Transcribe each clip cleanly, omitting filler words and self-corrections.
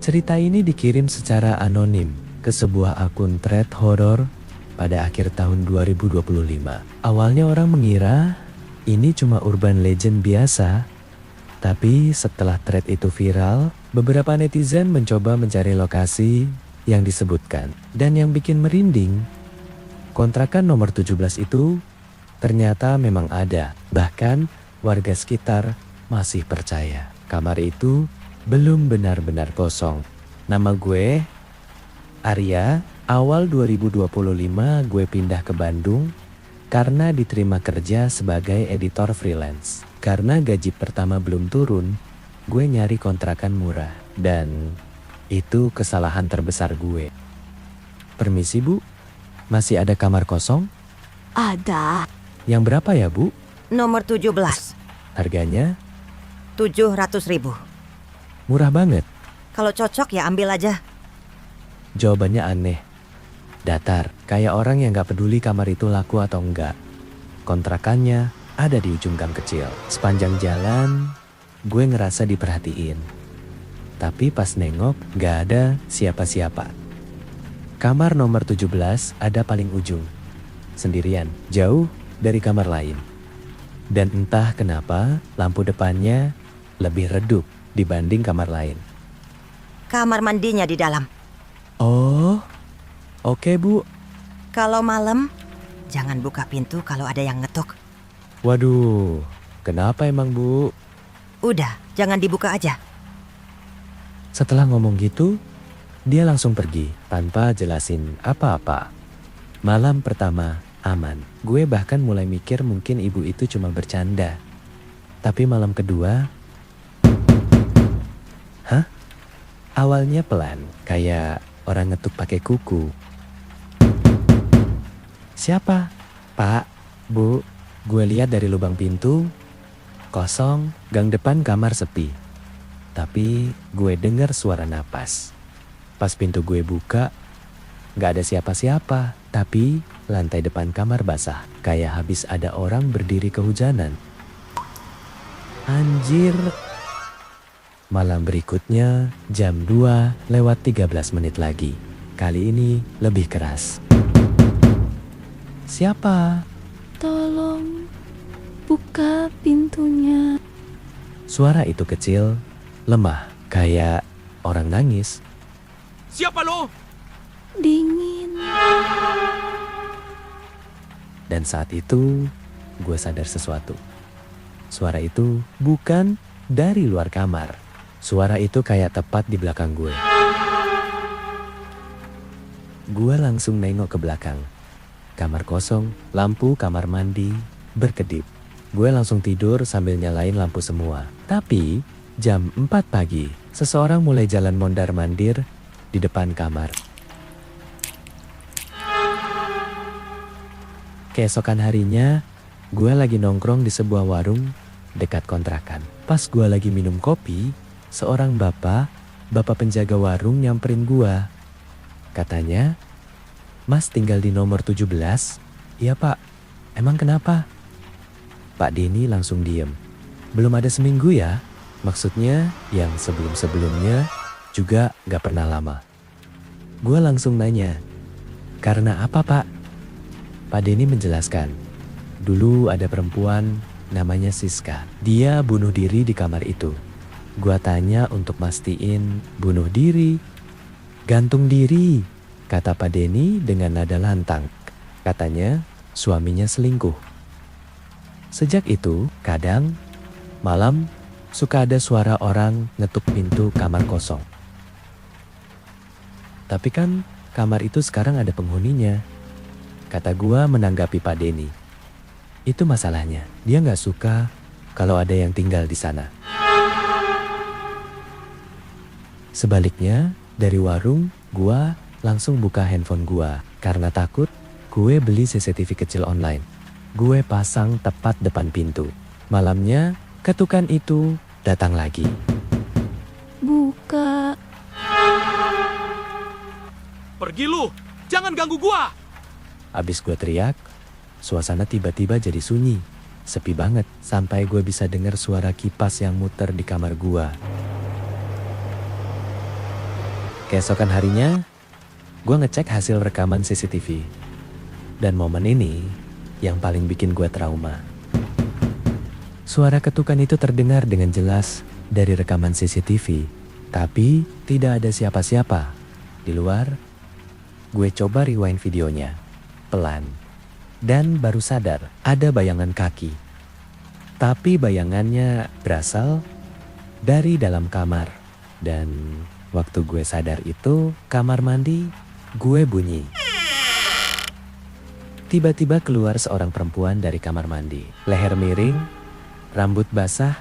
Cerita ini dikirim secara anonim ke sebuah akun thread horor pada akhir tahun 2025. Awalnya orang mengira ini cuma urban legend biasa, tapi setelah thread itu viral, beberapa netizen mencoba mencari lokasi yang disebutkan. Dan yang bikin merinding, kontrakan nomor 17 itu ternyata memang ada. Bahkan warga sekitar masih percaya kamar itu belum benar-benar kosong. Nama gue Arya. Awal 2025 gue pindah ke Bandung karena diterima kerja sebagai editor freelance. Karena gaji pertama belum turun, gue nyari kontrakan murah. Dan itu kesalahan terbesar gue. Permisi Bu, masih ada kamar kosong? Ada. Yang berapa ya Bu? Nomor 17. Harganya? 700.000. Murah banget. Kalau cocok ya ambil aja. Jawabannya aneh. Datar, kayak orang yang gak peduli kamar itu laku atau enggak. Kontrakannya ada di ujung gang kecil. Sepanjang jalan, gue ngerasa diperhatiin. Tapi pas nengok, gak ada siapa-siapa. Kamar nomor 17 ada paling ujung. Sendirian, jauh dari kamar lain. Dan entah kenapa, lampu depannya lebih redup dibanding kamar lain. Kamar mandinya di dalam. Oh, oke Bu. Kalau malam, jangan buka pintu kalau ada yang ngetuk. Waduh, kenapa emang Bu? Udah, jangan dibuka aja. Setelah ngomong gitu, dia langsung pergi tanpa jelasin apa-apa. Malam pertama aman. Gue bahkan mulai mikir mungkin ibu itu cuma bercanda. Tapi malam kedua, awalnya pelan, kayak orang ngetuk pakai kuku. Siapa? Pak, Bu. Gue lihat dari lubang pintu, kosong, gang depan kamar sepi. Tapi gue dengar suara napas. Pas pintu gue buka, gak ada siapa-siapa. Tapi lantai depan kamar basah, kayak habis ada orang berdiri kehujanan. Anjir. Malam berikutnya, jam 2:13 lagi. Kali ini lebih keras. Siapa? Tolong buka pintunya. Suara itu kecil, lemah, kayak orang nangis. Siapa lo? Dingin. Dan saat itu, gue sadar sesuatu. Suara itu bukan dari luar kamar. Suara itu kayak tepat di belakang gue. Gue langsung nengok ke belakang. Kamar kosong, lampu kamar mandi berkedip. Gue langsung tidur sambil nyalain lampu semua. Tapi jam 4 pagi, seseorang mulai jalan mondar-mandir di depan kamar. Keesokan harinya, gue lagi nongkrong di sebuah warung dekat kontrakan. Pas gue lagi minum kopi, seorang bapak penjaga warung nyamperin gue. Katanya, "Mas tinggal di nomor 17? "Iya Pak." "Emang kenapa?" Pak Denny langsung diem. "Belum ada seminggu ya?" Maksudnya yang sebelum-sebelumnya juga gak pernah lama. Gue langsung nanya, "Karena apa Pak?" Pak Denny menjelaskan, dulu ada perempuan namanya Siska. Dia bunuh diri di kamar itu. Gua tanya untuk mastiin bunuh diri. "Gantung diri," kata Pak Denny dengan nada lantang. Katanya suaminya selingkuh. Sejak itu, kadang malam suka ada suara orang ngetuk pintu kamar kosong. Tapi kan kamar itu sekarang ada penghuninya, kata gua menanggapi Pak Denny. Itu masalahnya, dia gak suka kalau ada yang tinggal di sana. Sebaliknya, dari warung, gua langsung buka handphone gua. Karena takut, gue beli CCTV kecil online. Gue pasang tepat depan pintu. Malamnya, ketukan itu datang lagi. Buka. Pergi lu, jangan ganggu gua. Abis gue teriak, suasana tiba-tiba jadi sunyi. Sepi banget, sampai gue bisa dengar suara kipas yang muter di kamar gua. Keesokan harinya, gue ngecek hasil rekaman CCTV. Dan momen ini yang paling bikin gue trauma. Suara ketukan itu terdengar dengan jelas dari rekaman CCTV. Tapi tidak ada siapa-siapa di luar. Gue coba rewind videonya, pelan. Dan baru sadar ada bayangan kaki. Tapi bayangannya berasal dari dalam kamar. Dan waktu gue sadar itu kamar mandi gue bunyi. Tiba-tiba keluar seorang perempuan dari kamar mandi. Leher miring, rambut basah,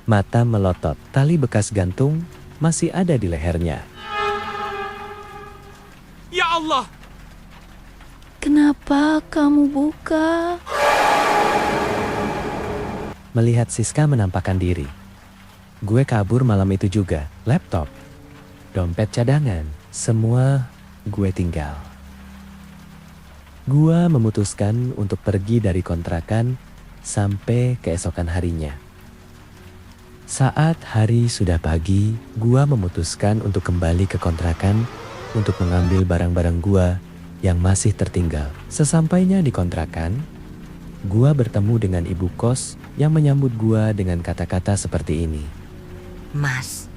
mata melotot, tali bekas gantung masih ada di lehernya. Ya Allah! Kenapa kamu buka? Melihat Siska menampakkan diri. Gue kabur malam itu juga. Laptop, dompet cadangan, semua gue tinggal. Gue memutuskan untuk pergi dari kontrakan sampai keesokan harinya. Saat hari sudah pagi, gua memutuskan untuk kembali ke kontrakan untuk mengambil barang-barang gua yang masih tertinggal. Sesampainya di kontrakan, gua bertemu dengan ibu kos yang menyambut gua dengan kata-kata seperti ini. Mas,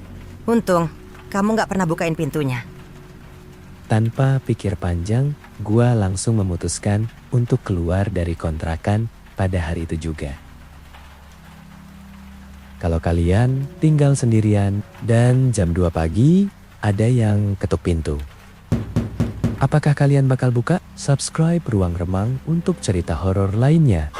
untung kamu gak pernah bukain pintunya. Tanpa pikir panjang, gua langsung memutuskan untuk keluar dari kontrakan pada hari itu juga. Kalau kalian tinggal sendirian dan jam 2 pagi ada yang ketuk pintu. Apakah kalian bakal buka? Subscribe Ruang Remang untuk cerita horor lainnya.